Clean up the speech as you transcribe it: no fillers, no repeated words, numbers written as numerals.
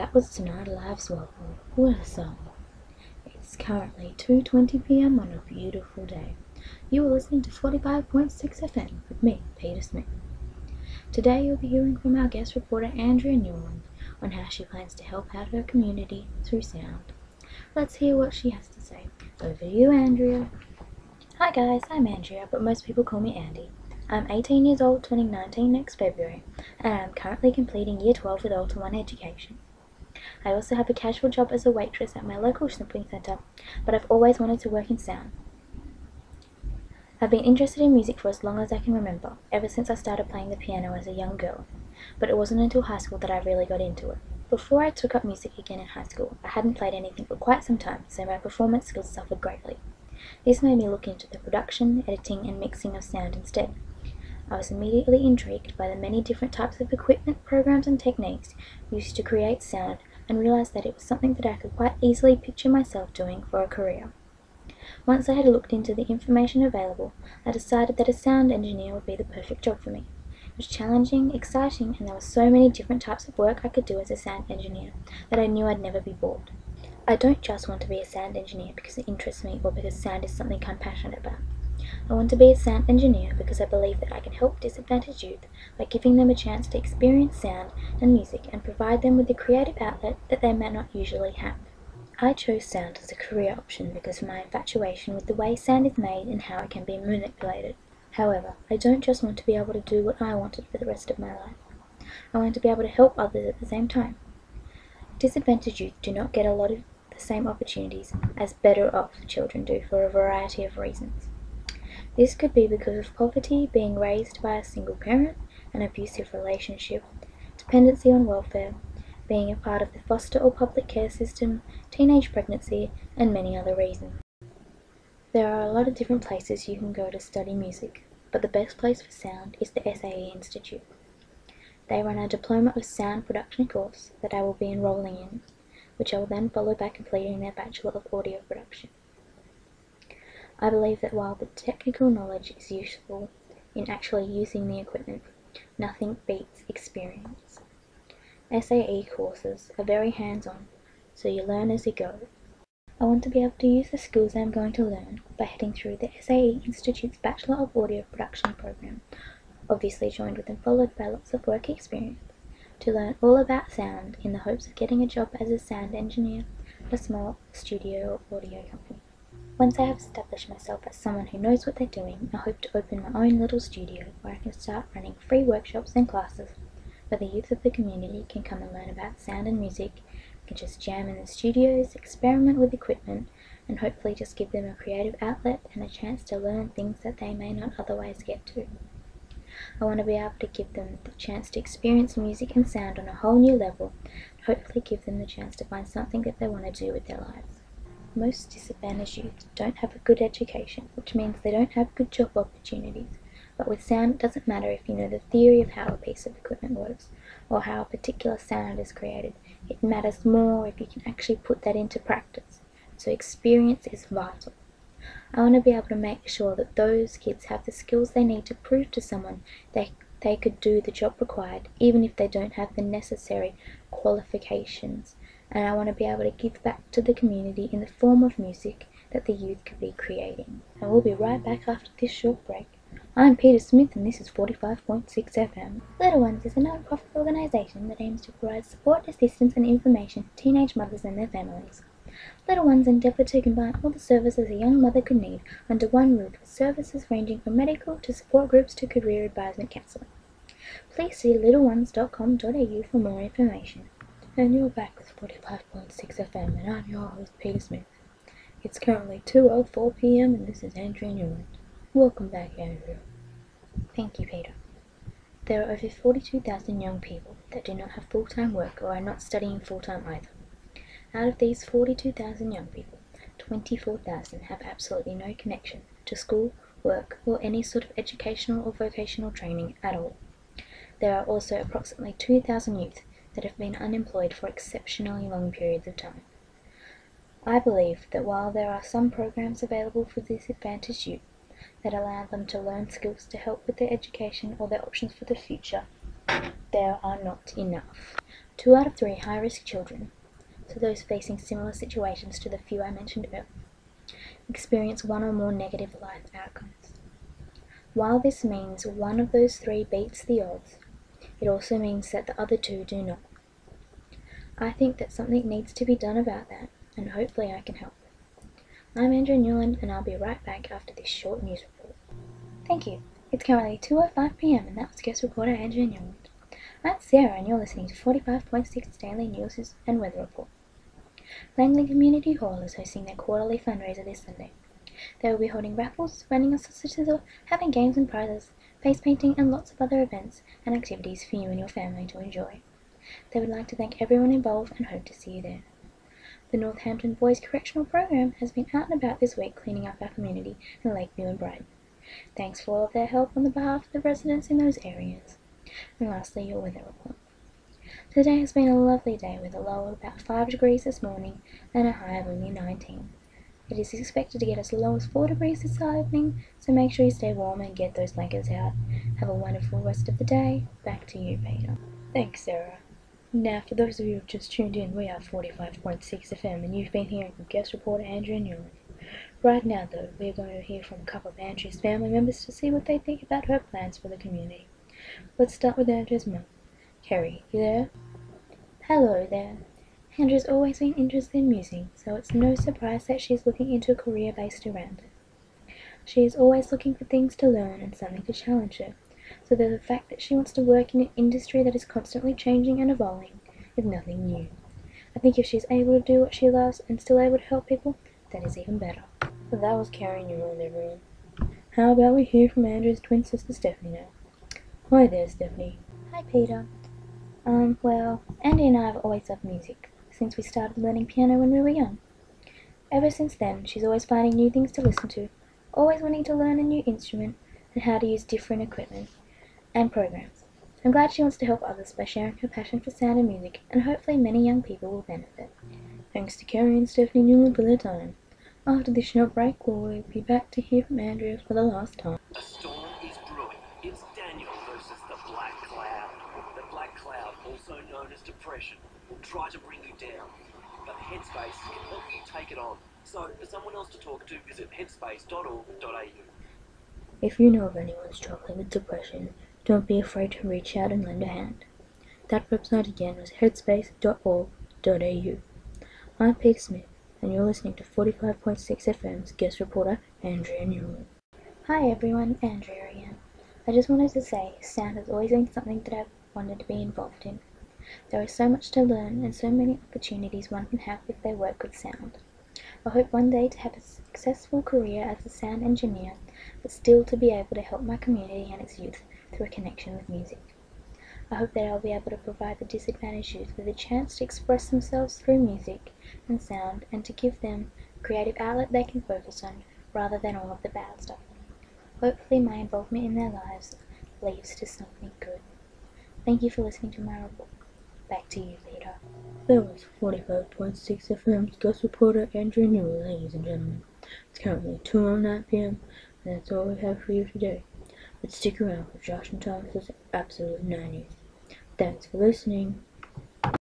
That was Tonight Alive's Welcome. What a song. It's currently 2:20 p.m. on a beautiful day. You are listening to 45.6 FM with me, Peter Smith. Today you'll be hearing from our guest reporter Andrea Newland on how she plans to help out her community through sound. Let's hear what she has to say. Over to you, Andrea. Hi guys, I'm Andrea, but most people call me Andy. I'm 18 years old, turning 19 next February, and I'm currently completing Year 12 with Alta One Education. I also have a casual job as a waitress at my local snipping centre, but I've always wanted to work in sound. I've been interested in music for as long as I can remember, ever since I started playing the piano as a young girl, but it wasn't until high school that I really got into it. Before I took up music again in high school, I hadn't played anything for quite some time, so my performance skills suffered greatly. This made me look into the production, editing and mixing of sound instead. I was immediately intrigued by the many different types of equipment, programs and techniques used to create sound, and realised that it was something that I could quite easily picture myself doing for a career. Once I had looked into the information available, I decided that a sound engineer would be the perfect job for me. It was challenging, exciting, and there were so many different types of work I could do as a sound engineer that I knew I'd never be bored. I don't just want to be a sound engineer because it interests me or because sound is something I'm passionate about. I want to be a sound engineer because I believe that I can help disadvantaged youth by giving them a chance to experience sound and music and provide them with a creative outlet that they might not usually have. I chose sound as a career option because of my infatuation with the way sound is made and how it can be manipulated. However, I don't just want to be able to do what I wanted for the rest of my life. I want to be able to help others at the same time. Disadvantaged youth do not get a lot of the same opportunities as better off children do for a variety of reasons. This could be because of poverty, being raised by a single parent, an abusive relationship, dependency on welfare, being a part of the foster or public care system, teenage pregnancy, and many other reasons. There are a lot of different places you can go to study music, but the best place for sound is the SAE Institute. They run a Diploma of Sound Production course that I will be enrolling in, which I will then follow by completing their Bachelor of Audio Production. I believe that while the technical knowledge is useful in actually using the equipment, nothing beats experience. SAE courses are very hands-on, so you learn as you go. I want to be able to use the skills I am going to learn by heading through the SAE Institute's Bachelor of Audio Production program, obviously joined with and followed by lots of work experience, to learn all about sound in the hopes of getting a job as a sound engineer at a small studio or audio company. Once I have established myself as someone who knows what they're doing, I hope to open my own little studio where I can start running free workshops and classes where the youth of the community can come and learn about sound and music, can just jam in the studios, experiment with equipment, and hopefully just give them a creative outlet and a chance to learn things that they may not otherwise get to. I want to be able to give them the chance to experience music and sound on a whole new level, and hopefully give them the chance to find something that they want to do with their lives. Most disadvantaged youth don't have a good education, which means they don't have good job opportunities. But with sound, it doesn't matter if you know the theory of how a piece of equipment works, or how a particular sound is created. It matters more if you can actually put that into practice. So experience is vital. I want to be able to make sure that those kids have the skills they need to prove to someone they could do the job required, even if they don't have the necessary qualifications. And I want to be able to give back to the community in the form of music that the youth could be creating. And we'll be right back after this short break. I'm Peter Smith and this is 45.6 FM. Little Ones is a non-profit organisation that aims to provide support, assistance and information to teenage mothers and their families. Little Ones endeavour to combine all the services a young mother could need under one roof, with services ranging from medical to support groups to career advisement counselling. Please see littleones.com.au for more information. And you're back with 45.6 FM, and I'm your host, Peter Smith. It's currently 2:04 PM, and this is Andrea Newland. Welcome back, Andrea. Thank you, Peter. There are over 42,000 young people that do not have full-time work or are not studying full-time either. Out of these 42,000 young people, 24,000 have absolutely no connection to school, work, or any sort of educational or vocational training at all. There are also approximately 2,000 youth that have been unemployed for exceptionally long periods of time. I believe that while there are some programs available for disadvantaged youth that allow them to learn skills to help with their education or their options for the future, there are not enough. 2 out of 3 high-risk children, so those facing similar situations to the few I mentioned earlier, experience one or more negative life outcomes. While this means one of those 3 beats the odds, it also means that the other 2 do not. I think that something needs to be done about that, and hopefully I can help. I'm Andrea Newland, and I'll be right back after this short news report. Thank you. It's currently 2:05 p.m. and that was guest reporter Andrea Newland. I'm Sarah, and you're listening to 45.6 Daily News and Weather Report. Langley Community Hall is hosting their quarterly fundraiser this Sunday. They will be holding raffles, running a sausage sizzle, having games and prizes, face painting, and lots of other events and activities for you and your family to enjoy. They would like to thank everyone involved and hope to see you there. The Northampton Boys Correctional Program has been out and about this week cleaning up our community in Lakeview and Brighton. Thanks for all of their help on the behalf of the residents in those areas. And lastly, your weather report. Today has been a lovely day with a low of about 5 degrees this morning and a high of only 19. It is expected to get as low as 4 degrees this evening, so make sure you stay warm and get those blankets out. Have a wonderful rest of the day. Back to you, Peter. Thanks, Sarah. Now, for those of you who have just tuned in, we are 45.6 FM, and you've been hearing from guest reporter Andrea Newland. Right now, though, we are going to hear from a couple of Andrea's family members to see what they think about her plans for the community. Let's start with Andrea's mum. Kerry, you there? Hello there. Andrea's always been interested in music, so it's no surprise that she's looking into a career based around it. She is always looking for things to learn and something to challenge her, so that the fact that she wants to work in an industry that is constantly changing and evolving is nothing new. I think if she's able to do what she loves and still able to help people, that is even better. But that was Kerry Newland, everyone. How about we hear from Andrea's twin sister Stephanie now? Hi there, Stephanie. Hi, Peter. Well, Andy and I have always loved music, since we started learning piano when we were young. Ever since then, she's always finding new things to listen to, always wanting to learn a new instrument, and how to use different equipment and programs. I'm glad she wants to help others by sharing her passion for sound and music, and hopefully many young people will benefit. Thanks to Kerry and Stephanie Newland for their time. After this short break, we'll be back to hear from Andrea for the last time. A storm is brewing. It's Daniel versus the Black Cloud. The Black Cloud, also known as depression, will try to bring you down. But Headspace can help you take it on. So, for someone else to talk to, visit headspace.org.au. If you know of anyone struggling with depression, don't be afraid to reach out and lend a hand. That website again was headspace.org.au. I'm Peter Smith, and you're listening to 45.6 FM's guest reporter, Andrea Newland. Hi everyone, Andrea again. I just wanted to say, sound has always been something that I've wanted to be involved in. There is so much to learn and so many opportunities one can have if they work with sound. I hope one day to have a successful career as a sound engineer, but still to be able to help my community and its youth through a connection with music. I hope that I'll be able to provide the disadvantaged youth with a chance to express themselves through music and sound, and to give them a creative outlet they can focus on rather than all of the bad stuff. Hopefully my involvement in their lives leads to something good. Thank you for listening to my report. Back to you, Peter. That was 45.6 FM's guest reporter Andrea Newland, ladies and gentlemen. It's currently 2:09 p.m. and that's all we have for you today. But stick around for Josh and Thomas's Absolute 90s. Thanks for listening.